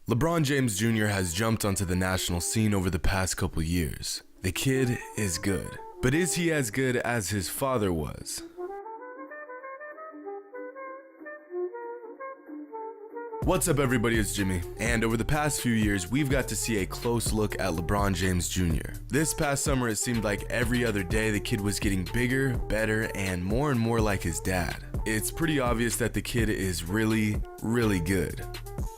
LeBron James Jr. has jumped onto the national scene over the past couple years. The kid is good. But is he as good as his father was? What's up everybody, it's Jimmy, and over the past few years we've got to see a close look at LeBron James Jr. This past summer it seemed like every other day the kid was getting bigger, better, and more like his dad. It's pretty obvious that the kid is really good.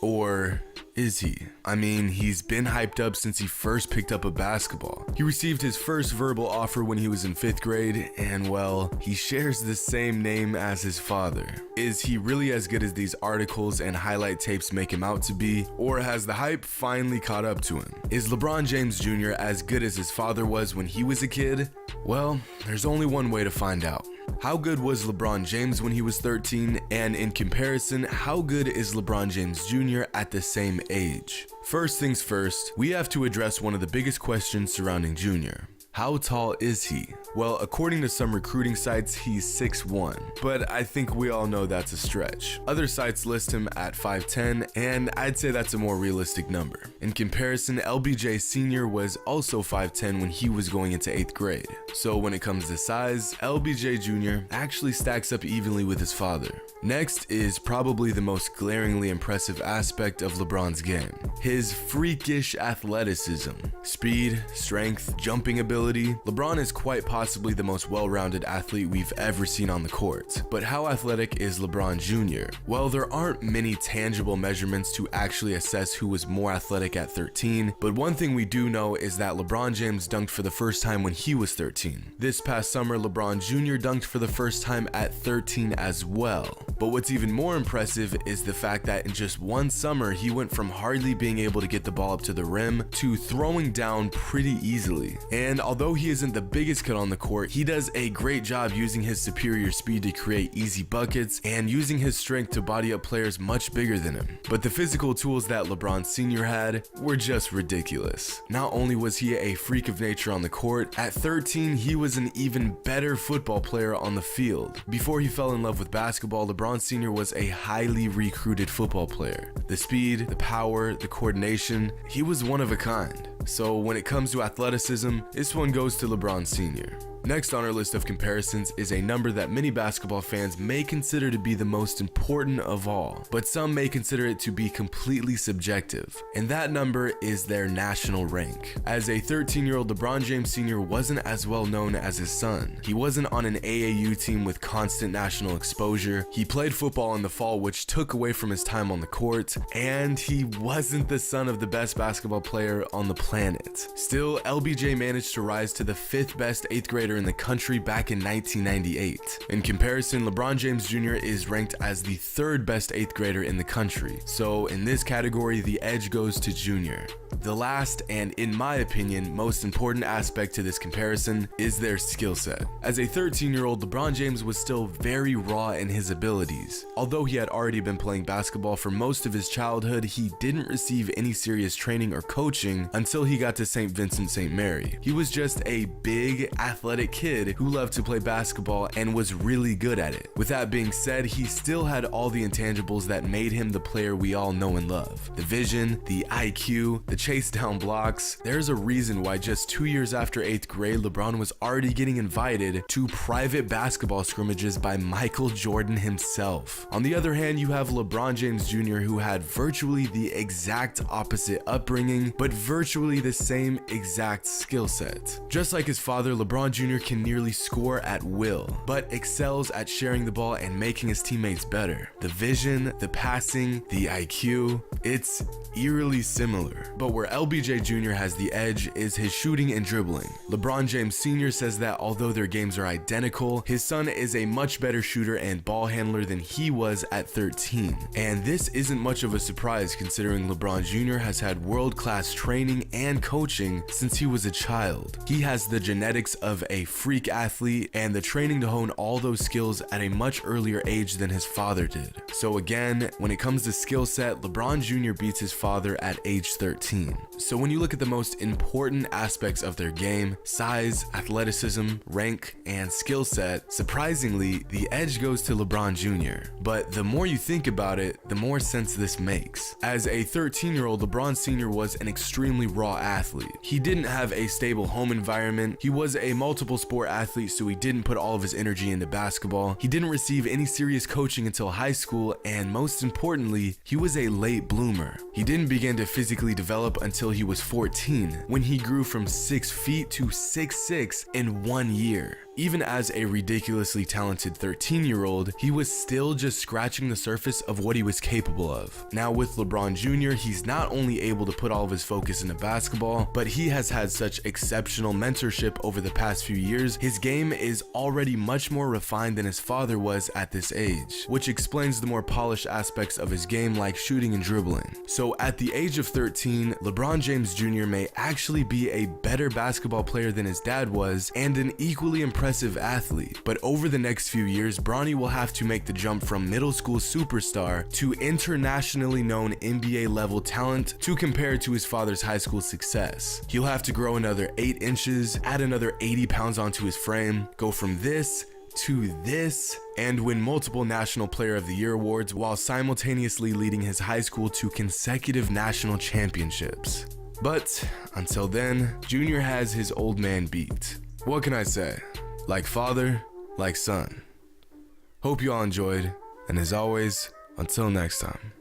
Or is he? I mean, he's been hyped up since he first picked up a basketball. He received his first verbal offer when he was in 5th grade, and well, he shares the same name as his father. Is he really as good as these articles and highlight tapes make him out to be, or has the hype finally caught up to him? Is LeBron James Jr. as good as his father was when he was a kid? Well, there's only one way to find out. How good was LeBron James when he was 13, and in comparison, how good is LeBron James Jr. at the same age? First things first, we have to address one of the biggest questions surrounding Jr. How tall is he? Well, according to some recruiting sites, he's 6'1", but I think we all know that's a stretch. Other sites list him at 5'10", and I'd say that's a more realistic number. In comparison, LBJ Sr. was also 5'10" when he was going into 8th grade. So when it comes to size, LBJ Jr. actually stacks up evenly with his father. Next is probably the most glaringly impressive aspect of LeBron's game: his freakish athleticism. Speed, strength, jumping ability. LeBron is quite possibly the most well-rounded athlete we've ever seen on the court. But how athletic is LeBron Jr.? Well, there aren't many tangible measurements to actually assess who was more athletic at 13, but one thing we do know is that LeBron James dunked for the first time when he was 13. This past summer, LeBron Jr. dunked for the first time at 13 as well. But what's even more impressive is the fact that in just one summer, he went from hardly being able to get the ball up to the rim to throwing down pretty easily. And although he isn't the biggest kid on the court, he does a great job using his superior speed to create easy buckets and using his strength to body up players much bigger than him. But the physical tools that LeBron Sr. had were just ridiculous. Not only was he a freak of nature on the court, at 13 he was an even better football player on the field. Before he fell in love with basketball, LeBron Sr. was a highly recruited football player. The speed, the power, the coordination, he was one of a kind. So when it comes to athleticism, this one goes to LeBron Sr. Next on our list of comparisons is a number that many basketball fans may consider to be the most important of all, but some may consider it to be completely subjective, and that number is their national rank. As a 13-year-old, LeBron James Sr. wasn't as well known as his son. He wasn't on an AAU team with constant national exposure. He played football in the fall, which took away from his time on the court, and he wasn't the son of the best basketball player on the planet. Still, LBJ managed to rise to the 5th best 8th grader in the country back in 1998. In comparison, LeBron James Jr. is ranked as the 3rd best 8th grader in the country. So in this category, the edge goes to Jr. The last, and in my opinion, most important aspect to this comparison is their skill set. As a 13-year-old, LeBron James was still very raw in his abilities. Although he had already been playing basketball for most of his childhood, he didn't receive any serious training or coaching until he got to St. Vincent St. Mary. He was just a big, athletic kid who loved to play basketball and was really good at it. With that being said, he still had all the intangibles that made him the player we all know and love. The vision, the IQ, the chase down blocks. There's a reason why just 2 years after 8th grade, LeBron was already getting invited to private basketball scrimmages by Michael Jordan himself. On the other hand, you have LeBron James Jr., who had virtually the exact opposite upbringing, but virtually the same exact skill set. Just like his father, LeBron Jr. can nearly score at will, but excels at sharing the ball and making his teammates better. The vision, the passing, the IQ, it's eerily similar. But where LBJ Jr. has the edge is his shooting and dribbling. LeBron James Sr. says that although their games are identical, his son is a much better shooter and ball handler than he was at 13. And this isn't much of a surprise considering LeBron Jr. has had world-class training and coaching since he was a child. He has the genetics of a a freak athlete and the training to hone all those skills at a much earlier age than his father did. So again, when it comes to skill set, LeBron Jr. beats his father at age 13. So when you look at the most important aspects of their game, size, athleticism, rank, and skill set, surprisingly, the edge goes to LeBron Jr. But the more you think about it, the more sense this makes. As a 13-year-old, LeBron Sr. was an extremely raw athlete. He didn't have a stable home environment. He was a multiple sport athlete, so he didn't put all of his energy into basketball. He didn't receive any serious coaching until high school, and most importantly, he was a late bloomer. He didn't begin to physically develop until he was 14, when he grew from 6 feet to 6'6" in 1 year. Even as a ridiculously talented 13-year-old, he was still just scratching the surface of what he was capable of. Now with LeBron Jr., he's not only able to put all of his focus into basketball, but he has had such exceptional mentorship over the past few years. His game is already much more refined than his father was at this age, which explains the more polished aspects of his game like shooting and dribbling. So at the age of 13, LeBron James Jr. may actually be a better basketball player than his dad was and an equally impressive athlete. But over the next few years, Bronny will have to make the jump from middle school superstar to internationally known NBA level talent to compare to his father's high school success. He'll have to grow another 8 inches, add another 80 pounds onto his frame, go from this to this, and win multiple National Player of the Year awards while simultaneously leading his high school to consecutive national championships. But until then, Junior has his old man beat. What can I say? Like father, like son. Hope you all enjoyed, and as always, until next time.